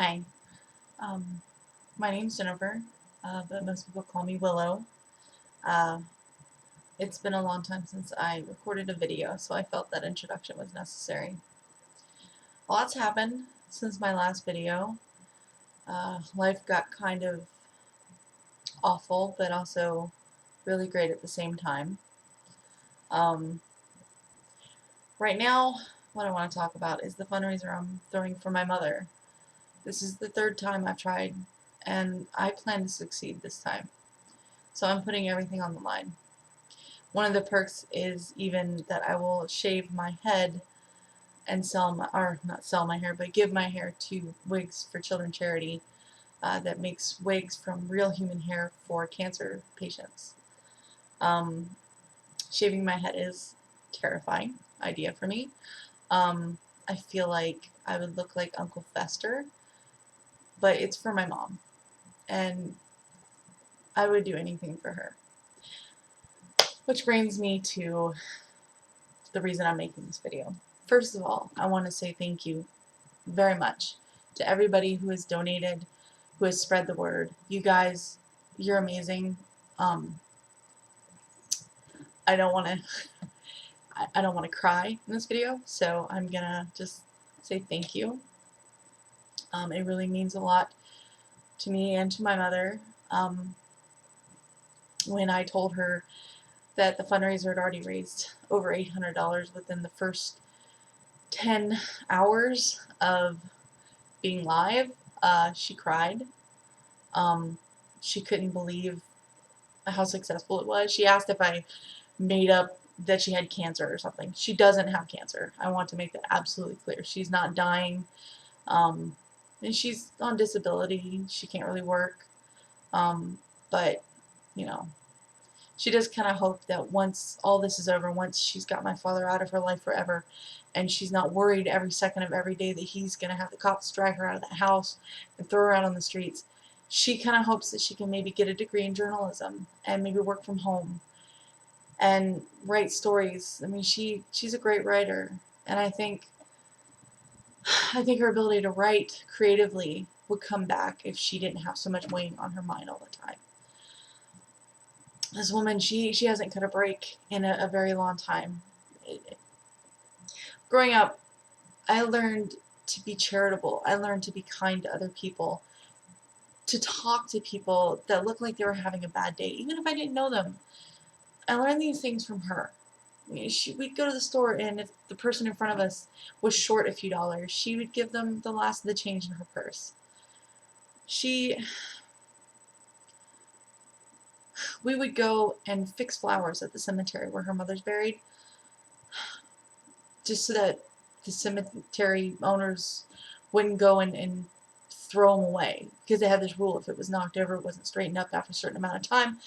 Hi, um, my name's Jennifer, but most people call me Willow. Uh, it's been a long time since I recorded a video, so I felt that introduction was necessary. A lot's happened since my last video. Life got kind of awful, but also really great at the same time. Um, right now, what I want to talk about is the fundraiser I'm throwing for my mother. This is the third time I've tried, and I plan to succeed this time. So I'm putting everything on the line. One of the perks is even that I will shave my head and sell my, or not sell my hair, but give my hair to Wigs for Children charity that makes wigs from real human hair for cancer patients. Um, Shaving my head is a terrifying idea for me. I feel like I would look like Uncle Fester, but it's for my mom, and I would do anything for her. Which brings me to the reason I'm making this video. First of all, I want to say thank you very much to everybody who has donated, who has spread the word. You guys, you're amazing. Um, I don't want to I don't want to cry in this video, so I'm gonna just say thank you. It really means a lot to me and to my mother. Um, when I told her that the fundraiser had already raised over $800 within the first 10 hours of being live, she cried. Um, she couldn't believe how successful it was. She asked if I made up that she had cancer or something. She doesn't have cancer. I want to make that absolutely clear. She's not dying. Um, and she's on disability. She can't really work. But, you know, she does kind of hope that once all this is over, once she's got my father out of her life forever, and she's not worried every second of every day that he's going to have the cops drag her out of the house and throw her out on the streets, she kind of hopes that she can maybe get a degree in journalism and maybe work from home and write stories. I mean, she's a great writer, and I think her ability to write creatively would come back if she didn't have so much weighing on her mind all the time. This woman, she hasn't cut a break in a very long time. Growing up, I learned to be charitable. I learned to be kind to other people, to talk to people that looked like they were having a bad day, even if I didn't know them. I learned these things from her. We'd go to the store, and if the person in front of us was short a few dollars, she would give them the last of the change in her purse. We would go and fix flowers at the cemetery where her mother's buried, just so that the cemetery owners wouldn't go and throw them away, because they had this rule: if it was knocked over, it wasn't straightened up after a certain amount of time,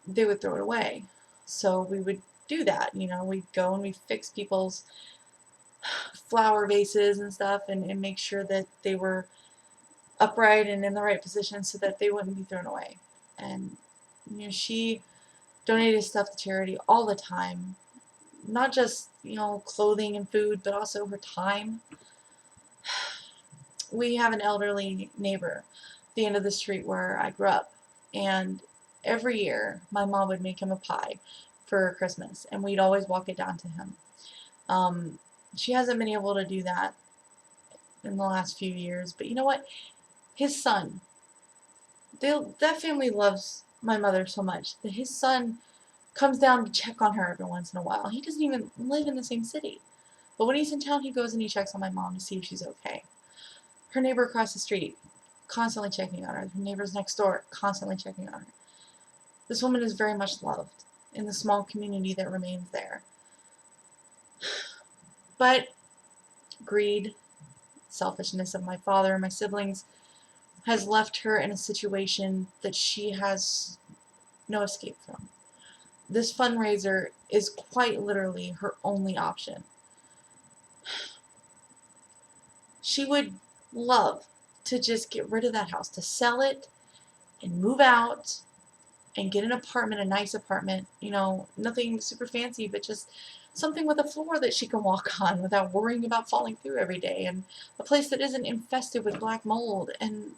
they would throw it away. So we would do that. We'd go and we'd fix people's flower vases and stuff, and make sure that they were upright and in the right position so that they wouldn't be thrown away. And she donated stuff to charity all the time, not just clothing and food, but also her time. We have an elderly neighbor at the end of the street where I grew up, and every year my mom would make him a pie for Christmas, and we'd always walk it down to him. Um, she hasn't been able to do that in the last few years, but you know what? His son, that family loves my mother so much that his son comes down to check on her every once in a while. He doesn't even live in the same city, but when he's in town, he goes and he checks on my mom to see if she's okay. Her neighbor across the street, constantly checking on her. Her neighbors next door, constantly checking on her. This woman is very much loved in the small community that remains there. But greed, selfishness of my father and my siblings has left her in a situation that she has no escape from. This fundraiser is quite literally her only option. She would love to just get rid of that house, to sell it and move out and get an apartment, a nice apartment, nothing super fancy, but just something with a floor that she can walk on without worrying about falling through every day, and a place that isn't infested with black mold, and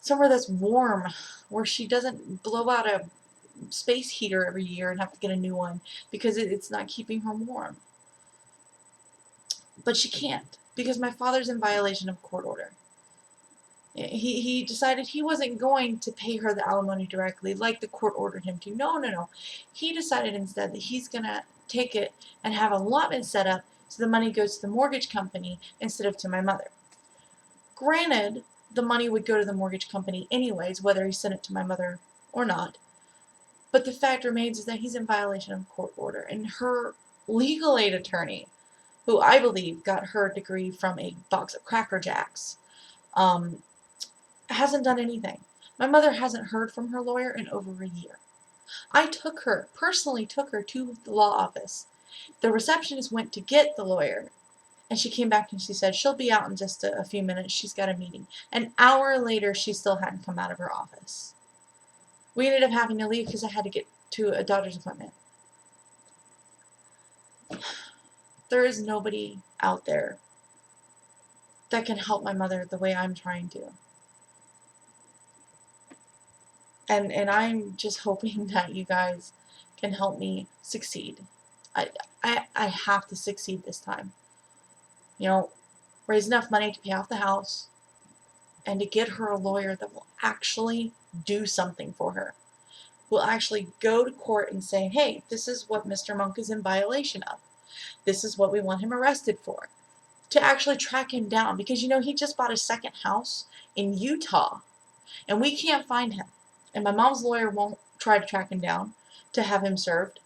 somewhere that's warm where she doesn't blow out a space heater every year and have to get a new one because it's not keeping her warm. But she can't, because my father's in violation of court order. He decided he wasn't going to pay her the alimony directly like the court ordered him to. No. He decided instead that he's going to take it and have an allotment set up so the money goes to the mortgage company instead of to my mother. Granted, the money would go to the mortgage company anyways, whether he sent it to my mother or not. But the fact remains is that he's in violation of court order. And her legal aid attorney, who I believe got her degree from a box of Cracker Jacks, hasn't done anything. My mother hasn't heard from her lawyer in over a year. I personally took her to the law office. The receptionist went to get the lawyer, and she came back and she said she'll be out in just a few minutes. She's got a meeting. An hour later, she still hadn't come out of her office. We ended up having to leave because I had to get to a doctor's appointment. There is nobody out there that can help my mother the way I'm trying to. And I'm just hoping that you guys can help me succeed. I have to succeed this time. You know, raise enough money to pay off the house and to get her a lawyer that will actually do something for her. Will actually go to court and say, hey, this is what Mr. Monk is in violation of. This is what we want him arrested for. To actually track him down, because you know he just bought a second house in Utah and we can't find him. And my mom's lawyer won't try to track him down to have him served.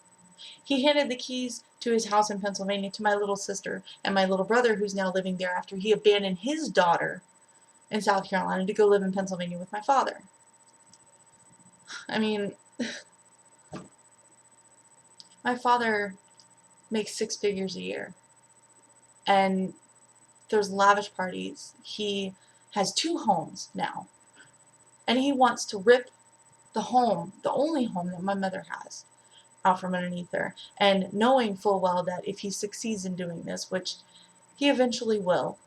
He handed the keys to his house in Pennsylvania to my little sister and my little brother, who's now living there after he abandoned his daughter in South Carolina to go live in Pennsylvania with my father. I mean, my father makes 6 figures a year. And there's lavish parties. He has 2 homes now. And he wants to rip the home, the only home that my mother has, out from underneath her. And knowing full well that if he succeeds in doing this, which he eventually will,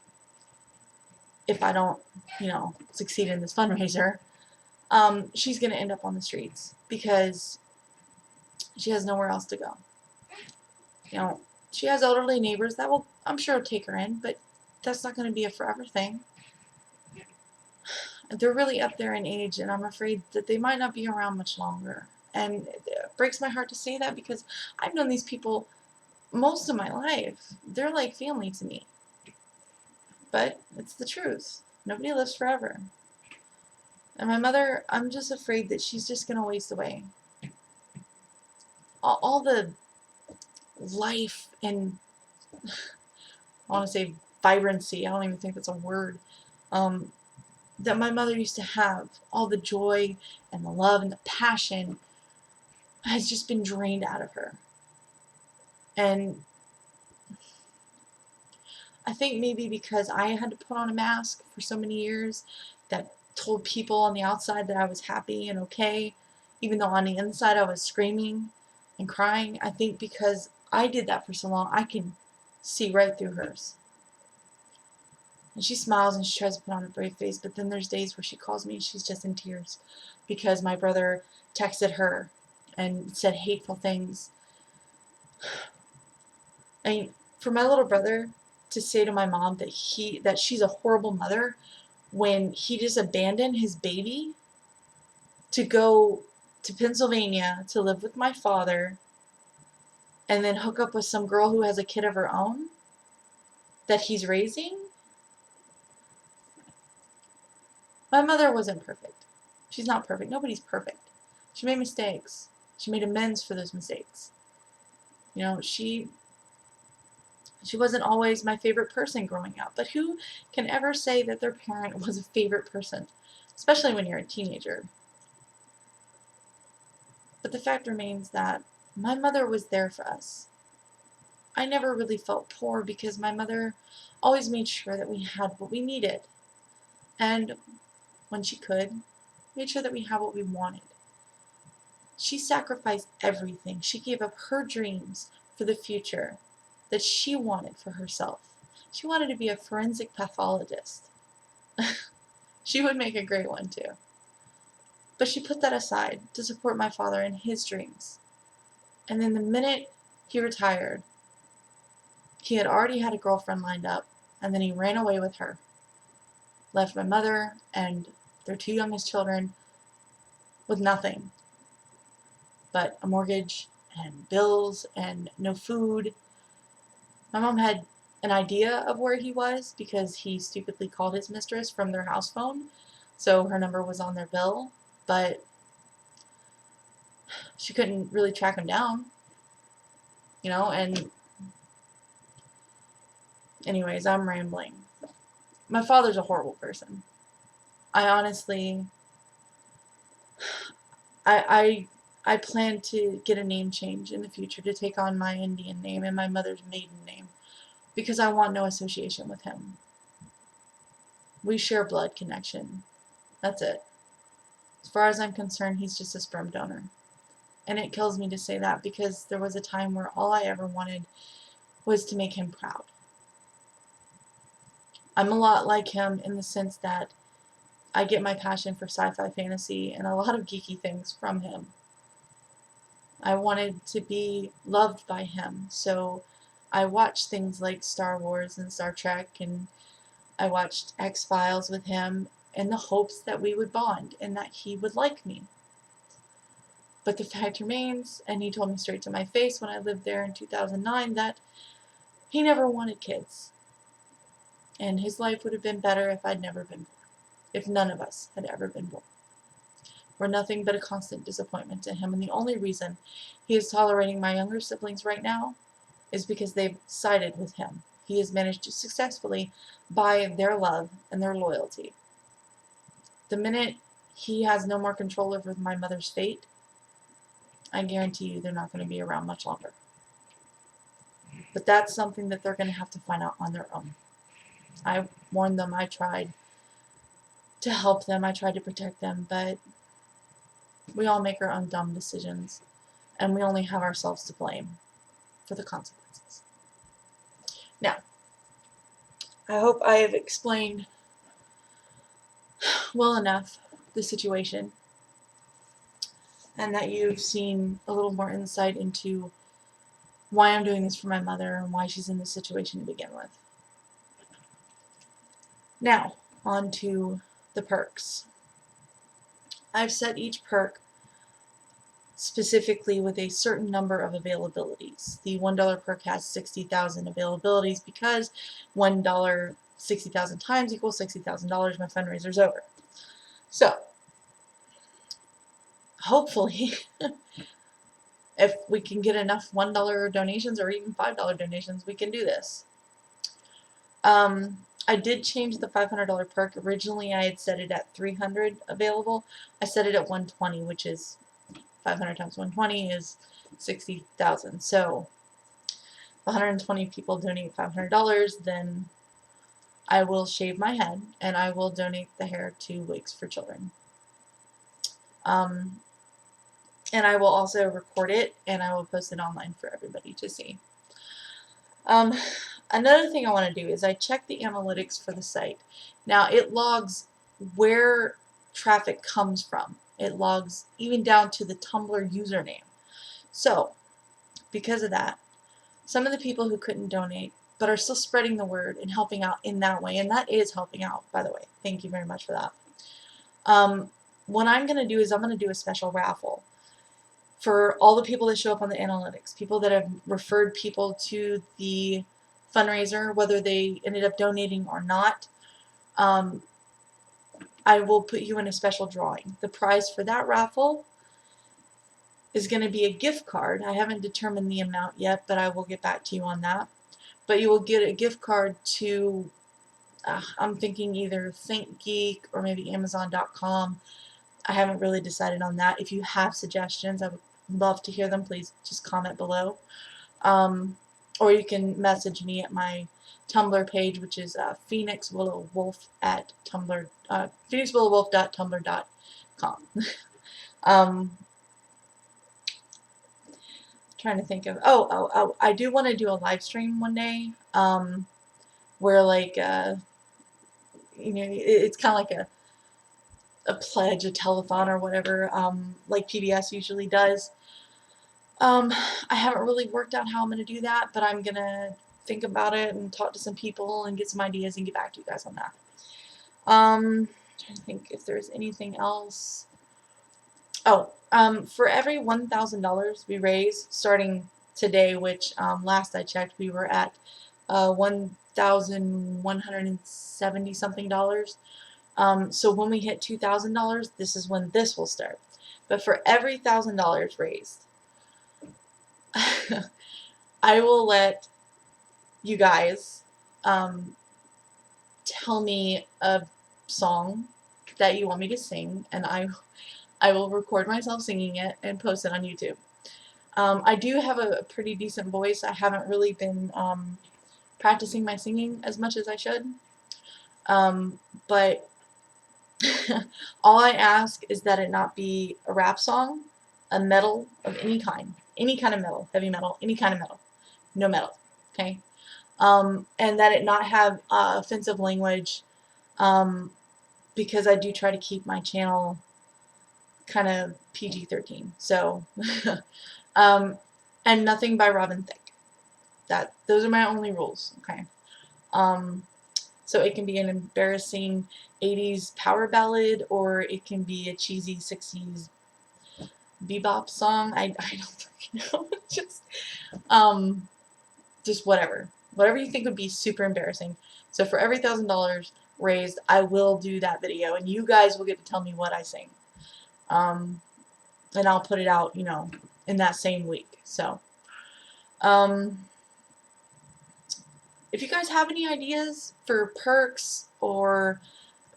if I don't, succeed in this fundraiser, she's going to end up on the streets because she has nowhere else to go. She has elderly neighbors that will, I'm sure, take her in, but that's not going to be a forever thing. They're really up there in age, and I'm afraid that they might not be around much longer. And it breaks my heart to say that because I've known these people most of my life. They're like family to me. But it's the truth. Nobody lives forever. And my mother, I'm just afraid that she's just going to waste away. All the life and, I want to say vibrancy, I don't even think that's a word, that my mother used to have, all the joy and the love and the passion has just been drained out of her. And I think maybe because I had to put on a mask for so many years that told people on the outside that I was happy and okay, even though on the inside I was screaming and crying. I think because I did that for so long, I can see right through hers. And she smiles and she tries to put on a brave face, but then there's days where she calls me and she's just in tears because my brother texted her and said hateful things. I mean, for my little brother to say to my mom that she's a horrible mother when he just abandoned his baby to go to Pennsylvania to live with my father and then hook up with some girl who has a kid of her own that he's raising. My mother wasn't perfect. She's not perfect. Nobody's perfect. She made mistakes. She made amends for those mistakes. She wasn't always my favorite person growing up, but who can ever say that their parent was a favorite person, especially when you're a teenager? But the fact remains that my mother was there for us. I never really felt poor because my mother always made sure that we had what we needed. And when she could, made sure that we had what we wanted. She sacrificed everything. She gave up her dreams for the future that she wanted for herself. She wanted to be a forensic pathologist. She would make a great one too. But she put that aside to support my father in his dreams. And then the minute he retired, he had already had a girlfriend lined up, and then he ran away with her. Left my mother and their 2 youngest children with nothing but a mortgage and bills and no food. My mom had an idea of where he was because he stupidly called his mistress from their house phone, so her number was on their bill, but she couldn't really track him down, and anyways, I'm rambling. My father's a horrible person. I honestly, I plan to get a name change in the future to take on my Indian name and my mother's maiden name because I want no association with him. We share blood connection. That's it. As far as I'm concerned, he's just a sperm donor. And it kills me to say that because there was a time where all I ever wanted was to make him proud. I'm a lot like him in the sense that I get my passion for sci-fi fantasy and a lot of geeky things from him. I wanted to be loved by him, so I watched things like Star Wars and Star Trek, and I watched X-Files with him in the hopes that we would bond and that he would like me. But the fact remains, and he told me straight to my face when I lived there in 2009, that he never wanted kids. And his life would have been better if I'd never been born. If none of us had ever been born. We're nothing but a constant disappointment to him, and the only reason he is tolerating my younger siblings right now is because they've sided with him. He has managed to successfully buy their love and their loyalty. The minute he has no more control over my mother's fate, I guarantee you they're not going to be around much longer. But that's something that they're going to have to find out on their own. I warned them, I tried to help them, I tried to protect them, but we all make our own dumb decisions, and we only have ourselves to blame for the consequences. Now, I hope I have explained well enough the situation, and that you've seen a little more insight into why I'm doing this for my mother and why she's in this situation to begin with. Now, on to the perks. I've set each perk specifically with a certain number of availabilities. The $1 perk has 60,000 availabilities because $1 60,000 times equals $60,000. My fundraiser's over. So, hopefully, if we can get enough $1 donations or even $5 donations, we can do this. I did change the $500 perk. Originally, I had set it at 300 available. I set it at 120, which is 500 times 120 is 60,000. So, if 120 people donate $500, then I will shave my head and I will donate the hair to Wigs for Children. And I will also record it and I will post it online for everybody to see. Another thing I want to do is I check the analytics for the site. Now it logs where traffic comes from. It logs even down to the Tumblr username. So, because of that, some of the people who couldn't donate but are still spreading the word and helping out in that way, and that is helping out, by the way. Thank you very much for that. What I'm going to do is I'm going to do a special raffle for all the people that show up on the analytics, people that have referred people to the fundraiser, whether they ended up donating or not. I will put you in a special drawing. The prize for that raffle is going to be a gift card. I haven't determined the amount yet, but I will get back to you on that. But you will get a gift card to, I'm thinking either ThinkGeek or maybe Amazon.com. I haven't really decided on that. If you have suggestions, I would love to hear them. Please just comment below. Or you can message me at my Tumblr page, which is phoenixwillowwolf at Tumblr, phoenixwillowwolf.tumblr.com. trying to think of, I do want to do a live stream one day, where like, it's kind of like a pledge, a telethon or whatever, like PBS usually does. I haven't really worked out how I'm going to do that, but I'm going to think about it and talk to some people and get some ideas and get back to you guys on that. Trying to think if there's anything else. Oh, for every $1,000 we raise starting today, which last I checked we were at $1,170 something dollars. So when we hit $2,000, this is when this will start. But for every $1,000 raised, I will let you guys tell me a song that you want me to sing, and I will record myself singing it and post it on YouTube. I do have a pretty decent voice. I haven't really been practicing my singing as much as I should. But all I ask is that it not be a rap song, a metal of any kind of metal, heavy metal, any kind of metal, no metal, okay? And that it not have offensive language, because I do try to keep my channel kind of PG-13. So, and nothing by Robin Thicke. Those are my only rules, okay? So it can be an embarrassing 80s power ballad, or it can be a cheesy 60s bebop song. I don't know. Just whatever. Whatever you think would be super embarrassing. So for every $1,000 raised, I will do that video, and you guys will get to tell me what I sing. And I'll put it out, in that same week. So, if you guys have any ideas for perks or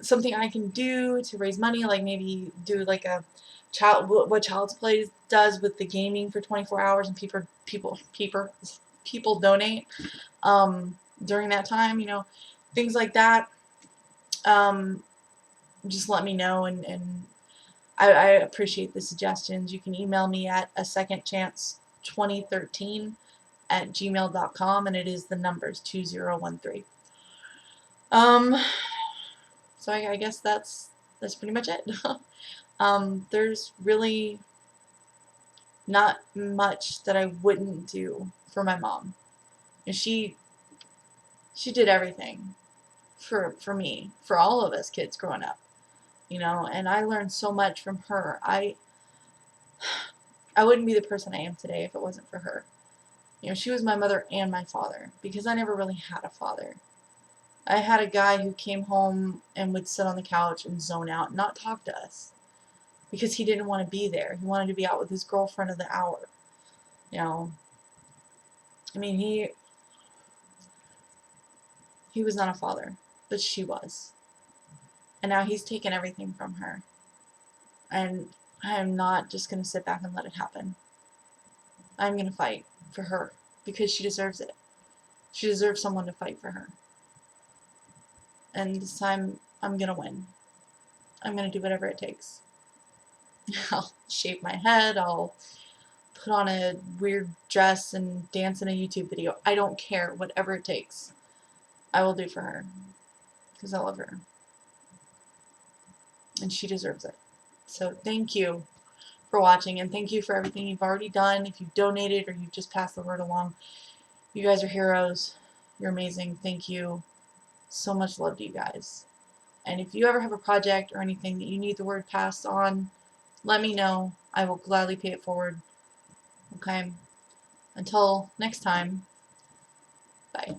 something I can do to raise money, like maybe do like a what Child's Play does with the gaming for 24 hours and people donate during that time, things like that, just let me know, and I appreciate the suggestions. You can email me at asecondchance2013@gmail.com, and it is the numbers 2013. So I guess that's pretty much it. There's really not much that I wouldn't do for my mom. And she did everything for me, for all of us kids growing up, and I learned so much from her. I wouldn't be the person I am today if it wasn't for her. She was my mother and my father, because I never really had a father. I had a guy who came home and would sit on the couch and zone out and not talk to us, because he didn't want to be there. He wanted to be out with his girlfriend of the hour. I mean, he was not a father, but she was. And now he's taken everything from her. And I am not just going to sit back and let it happen. I'm going to fight for her, because she deserves it. She deserves someone to fight for her. And this time, I'm going to win. I'm going to do whatever it takes. I'll shave my head, I'll put on a weird dress and dance in a YouTube video. I don't care, whatever it takes. I will do for her, because I love her. And she deserves it. So thank you for watching, and thank you for everything you've already done. If you've donated or you've just passed the word along, you guys are heroes. You're amazing. Thank you. So much love to you guys. And if you ever have a project or anything that you need the word passed on, let me know. I will gladly pay it forward. Okay? Until next time, bye.